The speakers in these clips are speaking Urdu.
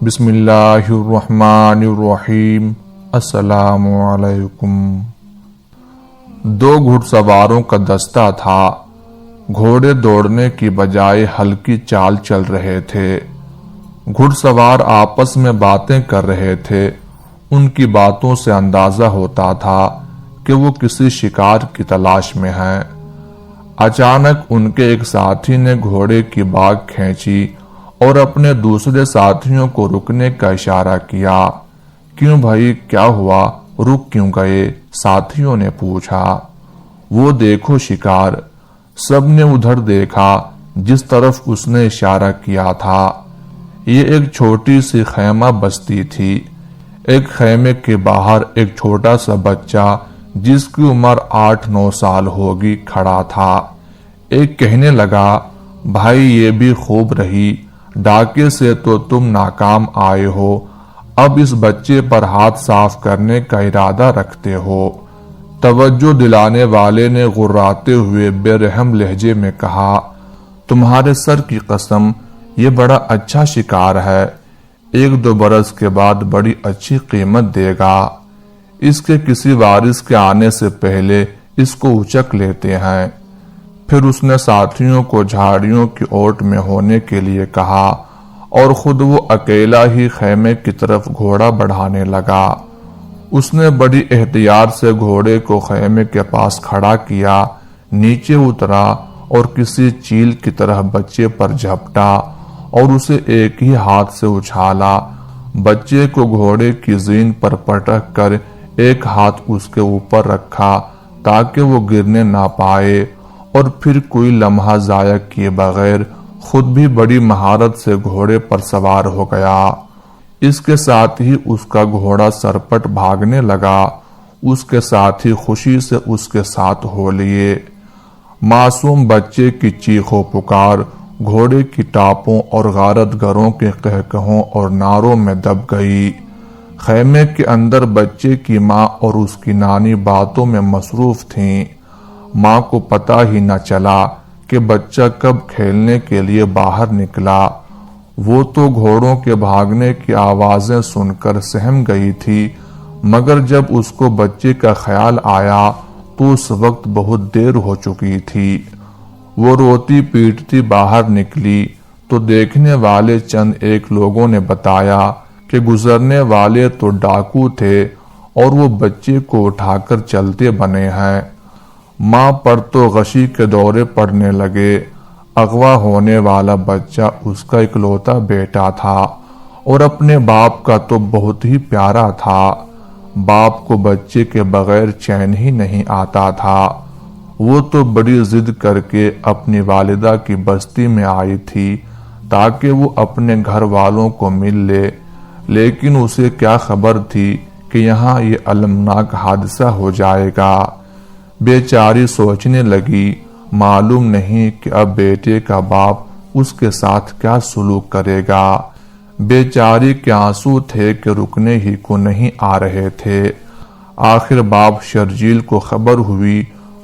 بسم اللہ الرحمن الرحیم۔ السلام علیکم۔ دو گھڑ سواروں کا دستہ تھا۔ گھوڑے دوڑنے کی بجائے ہلکی چال چل رہے تھے۔ گھڑ سوار آپس میں باتیں کر رہے تھے۔ ان کی باتوں سے اندازہ ہوتا تھا کہ وہ کسی شکار کی تلاش میں ہیں۔ اچانک ان کے ایک ساتھی نے گھوڑے کی باگ کھینچی اور اپنے دوسرے ساتھیوں کو رکنے کا اشارہ کیا۔ کیوں بھائی، کیا ہوا، رک کیوں گئے؟ ساتھیوں نے پوچھا۔ وہ دیکھو شکار۔ سب نے ادھر دیکھا جس طرف اس نے اشارہ کیا تھا۔ یہ ایک چھوٹی سی خیمہ بستی تھی۔ ایک خیمے کے باہر ایک چھوٹا سا بچہ جس کی عمر 8-9 سال ہوگی کھڑا تھا۔ ایک کہنے لگا، بھائی یہ بھی خوب رہی، ڈاکے سے تو تم ناکام آئے ہو، اب اس بچے پر ہاتھ صاف کرنے کا ارادہ رکھتے ہو۔ توجہ دلانے والے نے غراتے ہوئے بے رحم لہجے میں کہا، تمہارے سر کی قسم، یہ بڑا اچھا شکار ہے، 1-2 برس کے بعد بڑی اچھی قیمت دے گا۔ اس کے کسی وارث کے آنے سے پہلے اس کو اچک لیتے ہیں۔ پھر اس نے ساتھیوں کو جھاڑیوں کی اوٹ میں ہونے کے لیے کہا اور خود وہ اکیلا ہی خیمے کی طرف گھوڑا بڑھانے لگا۔ اس نے بڑی احتیاط سے گھوڑے کو خیمے کے پاس کھڑا کیا، نیچے اترا اور کسی چیل کی طرح بچے پر جھپٹا اور اسے ایک ہی ہاتھ سے اچھالا۔ بچے کو گھوڑے کی زین پر پٹک کر ایک ہاتھ اس کے اوپر رکھا تاکہ وہ گرنے نہ پائے، اور پھر کوئی لمحہ ضائع کیے بغیر خود بھی بڑی مہارت سے گھوڑے پر سوار ہو گیا۔ اس کے ساتھ ہی اس کا گھوڑا سرپٹ بھاگنے لگا۔ اس کے ساتھی خوشی سے اس کے ساتھ ہو لیے۔ معصوم بچے کی چیخ و پکار گھوڑے کی ٹاپوں اور غارت گروں کے قہقہوں اور نعروں میں دب گئی۔ خیمے کے اندر بچے کی ماں اور اس کی نانی باتوں میں مصروف تھیں۔ ماں کو پتہ ہی نہ چلا کہ بچہ کب کھیلنے کے لیے باہر نکلا۔ وہ تو گھوڑوں کے بھاگنے کی آوازیں سن کر سہم گئی تھی، مگر جب اس کو بچے کا خیال آیا تو اس وقت بہت دیر ہو چکی تھی۔ وہ روتی پیٹتی باہر نکلی تو دیکھنے والے چند ایک لوگوں نے بتایا کہ گزرنے والے تو ڈاکو تھے اور وہ بچے کو اٹھا کر چلتے بنے ہیں۔ ماں پر تو غشی کے دورے پڑنے لگے۔ اغوا ہونے والا بچہ اس کا اکلوتا بیٹا تھا اور اپنے باپ کا تو بہت ہی پیارا تھا۔ باپ کو بچے کے بغیر چین ہی نہیں آتا تھا۔ وہ تو بڑی ضد کر کے اپنی والدہ کی بستی میں آئی تھی تاکہ وہ اپنے گھر والوں کو مل لے، لیکن اسے کیا خبر تھی کہ یہاں یہ المناک حادثہ ہو جائے گا۔ بیچاری سوچنے لگی، معلوم نہیں کہ اب بیٹے کا باپ اس کے ساتھ کیا سلوک کرے گا۔ بیچاری کے آنسو تھے کہ رکنے ہی کو نہیں آ رہے تھے۔ آخر باپ شرجیل کو خبر ہوئی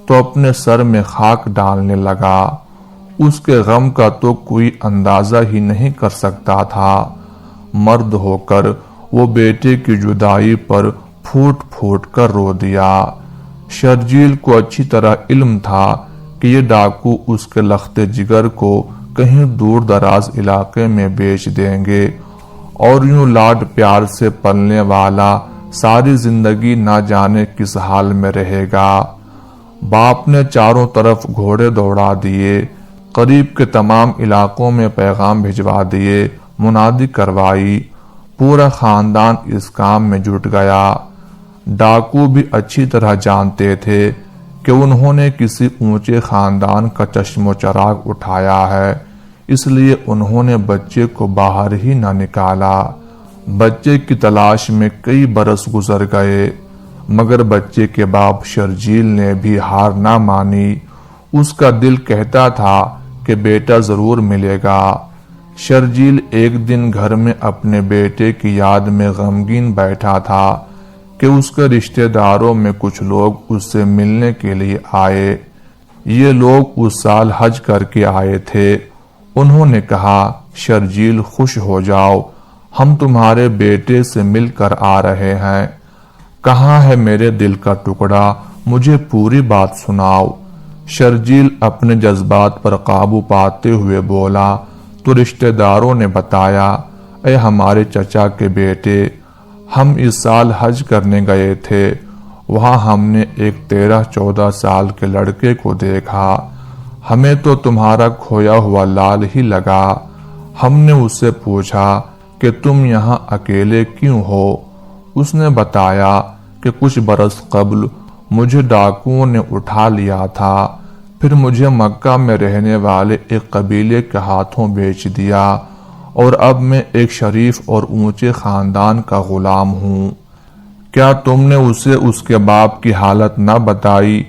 تو اپنے سر میں خاک ڈالنے لگا۔ اس کے غم کا تو کوئی اندازہ ہی نہیں کر سکتا تھا۔ مرد ہو کر وہ بیٹے کی جدائی پر پھوٹ پھوٹ کر رو دیا۔ شرجیل کو اچھی طرح علم تھا کہ یہ ڈاکو اس کے لخت جگر کو کہیں دور دراز علاقے میں بیچ دیں گے اور یوں لاڈ پیار سے پلنے والا ساری زندگی نہ جانے کس حال میں رہے گا۔ باپ نے چاروں طرف گھوڑے دوڑا دیے، قریب کے تمام علاقوں میں پیغام بھجوا دیے، منادی کروائی، پورا خاندان اس کام میں جٹ گیا۔ ڈاکو بھی اچھی طرح جانتے تھے کہ انہوں نے کسی اونچے خاندان کا چشم و چراغ اٹھایا ہے، اس لیے انہوں نے بچے کو باہر ہی نہ نکالا۔ بچے کی تلاش میں کئی برس گزر گئے، مگر بچے کے باپ شرجیل نے بھی ہار نہ مانی۔ اس کا دل کہتا تھا کہ بیٹا ضرور ملے گا۔ شرجیل ایک دن گھر میں اپنے بیٹے کی یاد میں غمگین بیٹھا تھا کہ اس کے رشتہ داروں میں کچھ لوگ اس سے ملنے کے لیے آئے۔ یہ لوگ اس سال حج کر کے آئے تھے۔ انہوں نے کہا، شرجیل خوش ہو جاؤ، ہم تمہارے بیٹے سے مل کر آ رہے ہیں۔ کہاں ہے میرے دل کا ٹکڑا؟ مجھے پوری بات سناؤ۔ شرجیل اپنے جذبات پر قابو پاتے ہوئے بولا تو رشتہ داروں نے بتایا، اے ہمارے چچا کے بیٹے، ہم اس سال حج کرنے گئے تھے۔ وہاں ہم نے ایک 13-14 سال کے لڑکے کو دیکھا۔ ہمیں تو تمہارا کھویا ہوا لال ہی لگا۔ ہم نے اس سے پوچھا کہ تم یہاں اکیلے کیوں ہو؟ اس نے بتایا کہ کچھ برس قبل مجھے ڈاکوؤں نے اٹھا لیا تھا، پھر مجھے مکہ میں رہنے والے ایک قبیلے کے ہاتھوں بیچ دیا، اور اب میں ایک شریف اور اونچے خاندان کا غلام ہوں۔ کیا تم نے اسے اس کے باپ کی حالت نہ بتائی؟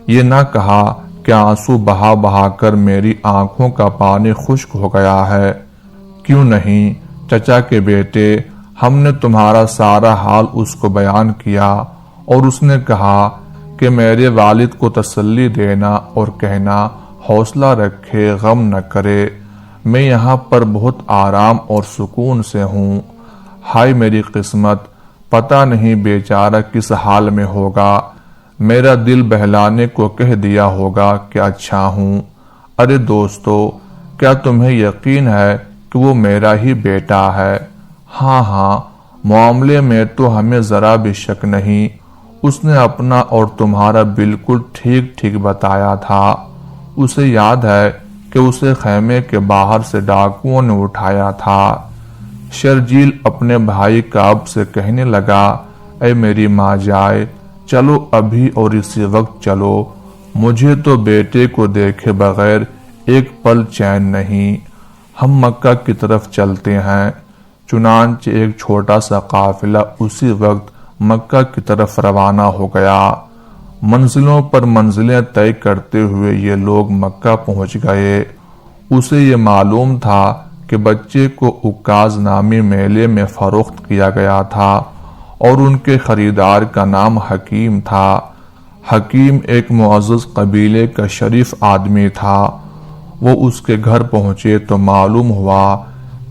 یہ نہ کہا کہ آنسو بہا بہا کر میری آنکھوں کا پانی خشک ہو گیا ہے؟ کیوں نہیں چچا کے بیٹے، ہم نے تمہارا سارا حال اس کو بیان کیا، اور اس نے کہا کہ میرے والد کو تسلی دینا اور کہنا حوصلہ رکھے، غم نہ کرے، میں یہاں پر بہت آرام اور سکون سے ہوں۔ ہائے میری قسمت، پتہ نہیں بیچارہ کس حال میں ہوگا۔ میرا دل بہلانے کو کہہ دیا ہوگا کہ اچھا ہوں۔ ارے دوستو، کیا تمہیں یقین ہے کہ وہ میرا ہی بیٹا ہے؟ ہاں، معاملے میں تو ہمیں ذرا بھی شک نہیں۔ اس نے اپنا اور تمہارا بالکل ٹھیک بتایا تھا۔ اسے یاد ہے کہ اسے خیمے کے باہر سے ڈاکوؤں نے اٹھایا تھا۔ شرجیل اپنے بھائی کعب سے کہنے لگا، اے میری ماں جائے، چلو ابھی اور اسی وقت چلو، مجھے تو بیٹے کو دیکھے بغیر ایک پل چین نہیں۔ ہم مکہ کی طرف چلتے ہیں۔ چنانچہ ایک چھوٹا سا قافلہ اسی وقت مکہ کی طرف روانہ ہو گیا۔ منزلوں پر منزلیں طے کرتے ہوئے یہ لوگ مکہ پہنچ گئے۔ اسے یہ معلوم تھا کہ بچے کو عکاظ نامی میلے میں فروخت کیا گیا تھا، اور ان کے خریدار کا نام حکیم تھا۔ حکیم ایک معزز قبیلے کا شریف آدمی تھا۔ وہ اس کے گھر پہنچے تو معلوم ہوا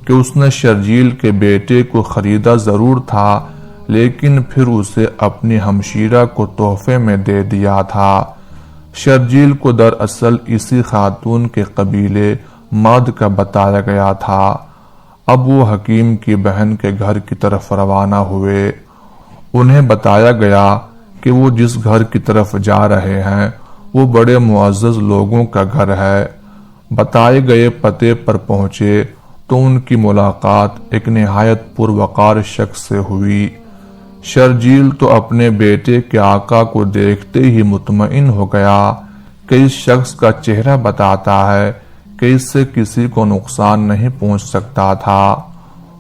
کہ اس نے شرجیل کے بیٹے کو خریدا ضرور تھا، لیکن پھر اسے اپنی ہمشیرہ کو تحفے میں دے دیا تھا۔ شرجیل کو دراصل اسی خاتون کے قبیلے مد کا بتایا گیا تھا۔ اب وہ حکیم کی بہن کے گھر کی طرف روانہ ہوئے۔ انہیں بتایا گیا کہ وہ جس گھر کی طرف جا رہے ہیں وہ بڑے معزز لوگوں کا گھر ہے۔ بتائے گئے پتے پر پہنچے تو ان کی ملاقات ایک نہایت پروقار شخص سے ہوئی۔ شرجیل تو اپنے بیٹے کے آقا کو دیکھتے ہی مطمئن ہو گیا کہ اس شخص کا چہرہ بتاتا ہے کہ اس سے کسی کو نقصان نہیں پہنچ سکتا تھا۔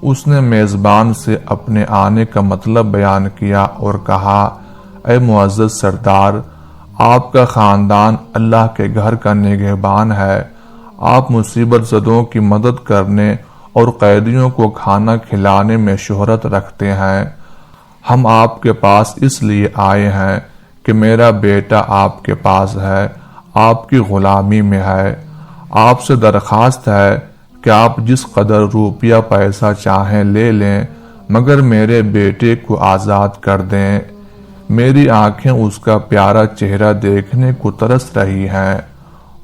اس نے میزبان سے اپنے آنے کا مطلب بیان کیا اور کہا، اے معزز سردار، آپ کا خاندان اللہ کے گھر کا نگہبان ہے۔ آپ مصیبت زدوں کی مدد کرنے اور قیدیوں کو کھانا کھلانے میں شہرت رکھتے ہیں۔ ہم آپ کے پاس اس لیے آئے ہیں کہ میرا بیٹا آپ کے پاس ہے، آپ کی غلامی میں ہے۔ آپ سے درخواست ہے کہ آپ جس قدر روپیہ پیسہ چاہیں لے لیں، مگر میرے بیٹے کو آزاد کر دیں۔ میری آنکھیں اس کا پیارا چہرہ دیکھنے کو ترس رہی ہیں۔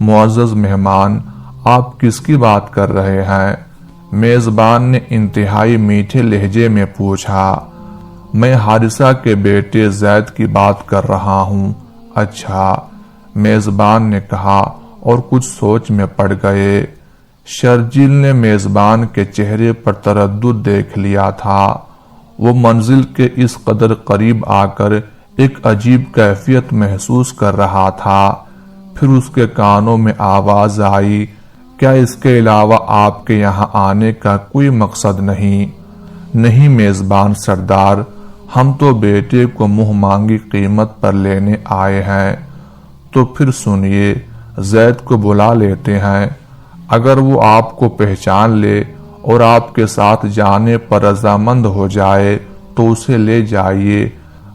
معزز مہمان، آپ کس کی بات کر رہے ہیں؟ میزبان نے انتہائی میٹھے لہجے میں پوچھا۔ میں حارثہ کے بیٹے زید کی بات کر رہا ہوں۔ اچھا، میزبان نے کہا اور کچھ سوچ میں پڑ گئے۔ شرجیل نے میزبان کے چہرے پر تردد دیکھ لیا تھا۔ وہ منزل کے اس قدر قریب آ کر ایک عجیب کیفیت محسوس کر رہا تھا۔ پھر اس کے کانوں میں آواز آئی، کیا اس کے علاوہ آپ کے یہاں آنے کا کوئی مقصد نہیں؟ نہیں میزبان سردار، ہم تو بیٹے کو منہ مانگی قیمت پر لینے آئے ہیں۔ تو پھر سنیے، زید کو بلا لیتے ہیں۔ اگر وہ آپ کو پہچان لے اور آپ کے ساتھ جانے پر رضامند ہو جائے تو اسے لے جائیے،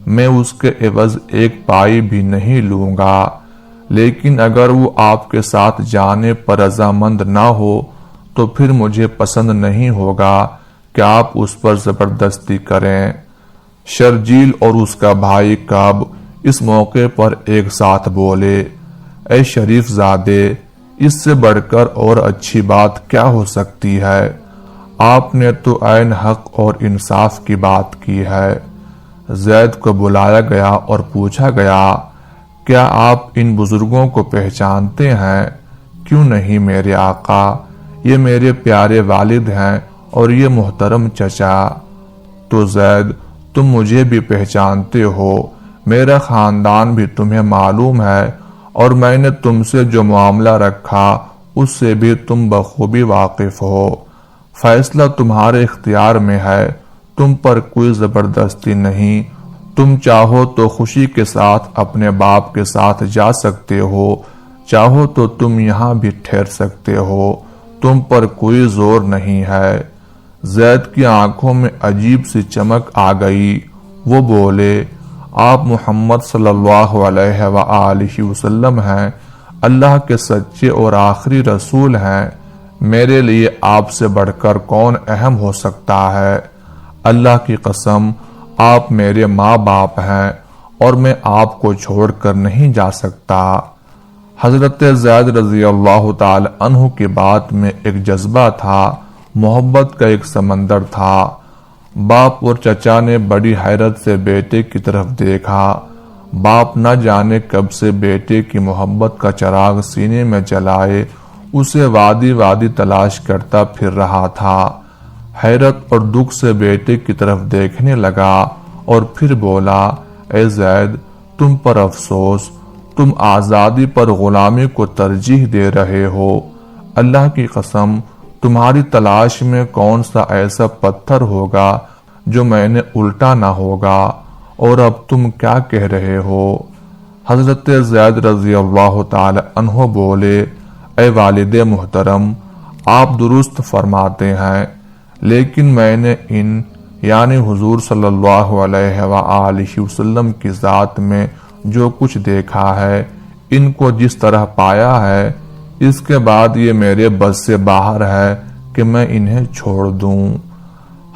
میں اس کے عوض ایک پائی بھی نہیں لوں گا۔ لیکن اگر وہ آپ کے ساتھ جانے پر رضامند نہ ہو تو پھر مجھے پسند نہیں ہوگا کہ آپ اس پر زبردستی کریں۔ شرجیل اور اس کا بھائی کعب اس موقع پر ایک ساتھ بولے، اے شریف زادے، اس سے بڑھ کر اور اچھی بات کیا ہو سکتی ہے؟ آپ نے تو عین حق اور انصاف کی بات کی ہے۔ زید کو بلایا گیا اور پوچھا گیا، کیا آپ ان بزرگوں کو پہچانتے ہیں؟ کیوں نہیں میرے آقا، یہ میرے پیارے والد ہیں اور یہ محترم چچا۔ تو زید، تم مجھے بھی پہچانتے ہو، میرا خاندان بھی تمہیں معلوم ہے، اور میں نے تم سے جو معاملہ رکھا اس سے بھی تم بخوبی واقف ہو۔ فیصلہ تمہارے اختیار میں ہے، تم پر کوئی زبردستی نہیں۔ تم چاہو تو خوشی کے ساتھ اپنے باپ کے ساتھ جا سکتے ہو، چاہو تو تم یہاں بھی ٹھہر سکتے ہو، تم پر کوئی زور نہیں ہے۔ زید کی آنکھوں میں عجیب سی چمک آ گئی۔ وہ بولے، آپ محمد صلی اللہ علیہ وآلہ وسلم ہیں، اللہ کے سچے اور آخری رسول ہیں۔ میرے لیے آپ سے بڑھ کر کون اہم ہو سکتا ہے؟ اللہ کی قسم، آپ میرے ماں باپ ہیں اور میں آپ کو چھوڑ کر نہیں جا سکتا۔ حضرت زید رضی اللہ تعالی عنہ کی بات میں ایک جذبہ تھا، محبت کا ایک سمندر تھا۔ باپ اور چچا نے بڑی حیرت سے بیٹے کی طرف دیکھا۔ باپ نہ جانے کب سے بیٹے کی محبت کا چراغ سینے میں جلائے اسے وادی وادی تلاش کرتا پھر رہا تھا۔ حیرت اور دکھ سے بیٹے کی طرف دیکھنے لگا اور پھر بولا، اے زید، تم پر افسوس، تم آزادی پر غلامی کو ترجیح دے رہے ہو۔ اللہ کی قسم، تمہاری تلاش میں کون سا ایسا پتھر ہوگا جو میں نے الٹا نہ ہوگا، اور اب تم کیا کہہ رہے ہو؟ حضرت زید رضی اللہ تعالی عنہ بولے، اے والد محترم، آپ درست فرماتے ہیں، لیکن میں نے ان یعنی حضور صلی اللہ علیہ وآلہ وسلم کی ذات میں جو کچھ دیکھا ہے، ان کو جس طرح پایا ہے، اس کے بعد یہ میرے بس سے باہر ہے کہ میں انہیں چھوڑ دوں۔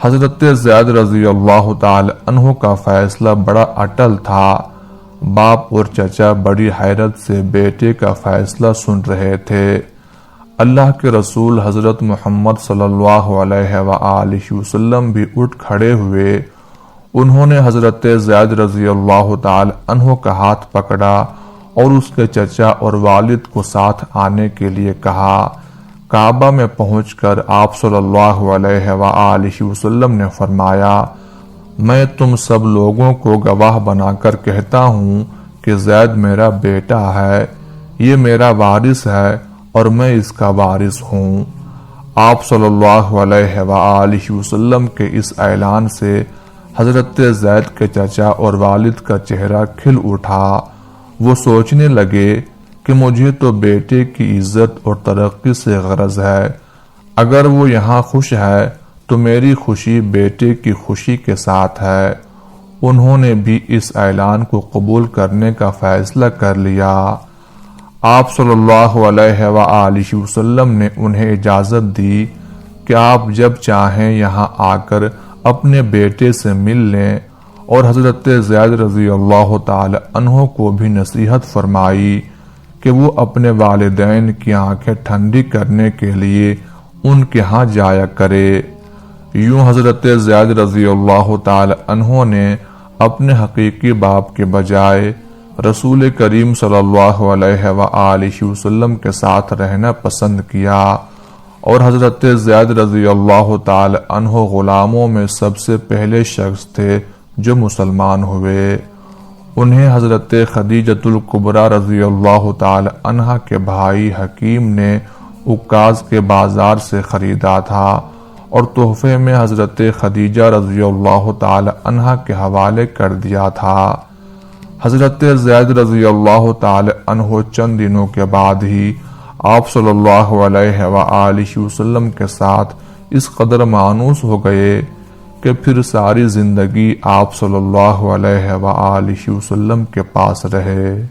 حضرت زید رضی اللہ تعالی عنہ کا فیصلہ بڑا اٹل تھا۔ باپ اور چچا بڑی حیرت سے بیٹے کا فیصلہ سن رہے تھے۔ اللہ کے رسول حضرت محمد صلی اللہ علیہ وآلہ وسلم بھی اٹھ کھڑے ہوئے۔ انہوں نے حضرت زید رضی اللہ تعالی عنہ کا ہاتھ پکڑا اور اس کے چچا اور والد کو ساتھ آنے کے لیے کہا۔ کعبہ میں پہنچ کر آپ صلی اللہ علیہ وآلہ وسلم نے فرمایا، میں تم سب لوگوں کو گواہ بنا کر کہتا ہوں کہ زید میرا بیٹا ہے، یہ میرا وارث ہے اور میں اس کا وارث ہوں۔ آپ صلی اللہ علیہ وآلہ وسلم کے اس اعلان سے حضرت زید کے چچا اور والد کا چہرہ کھل اٹھا۔ وہ سوچنے لگے کہ مجھے تو بیٹے کی عزت اور ترقی سے غرض ہے، اگر وہ یہاں خوش ہے تو میری خوشی بیٹے کی خوشی کے ساتھ ہے۔ انہوں نے بھی اس اعلان کو قبول کرنے کا فیصلہ کر لیا۔ آپ صلی اللہ علیہ وآلہ وسلم نے انہیں اجازت دی کہ آپ جب چاہیں یہاں آ کر اپنے بیٹے سے مل لیں، اور حضرت زید رضی اللہ تعالی عنہ کو بھی نصیحت فرمائی کہ وہ اپنے والدین کی آنکھیں ٹھنڈی کرنے کے لیے ان کے ہاں جایا کرے۔ یوں حضرت زید رضی اللہ تعالی عنہ نے اپنے حقیقی باپ کے بجائے رسول کریم صلی اللہ علیہ وآلہ وسلم کے ساتھ رہنا پسند کیا، اور حضرت زید رضی اللہ تعالی عنہ غلاموں میں سب سے پہلے شخص تھے جو مسلمان ہوئے۔ انہیں حضرت خدیجۃ الکبریٰ رضی اللہ تعالی عنہ کے بھائی حکیم نے عکاظ کے بازار سے خریدا تھا، اور تحفے میں حضرت خدیجہ رضی اللہ تعالی عنہ کے حوالے کر دیا تھا۔ حضرت زید رضی اللہ تعالی عنہ چند دنوں کے بعد ہی آپ صلی اللہ علیہ وآلہ وسلم کے ساتھ اس قدر مانوس ہو گئے کہ پھر ساری زندگی آپ صلی اللہ علیہ وآلہ وسلم کے پاس رہے۔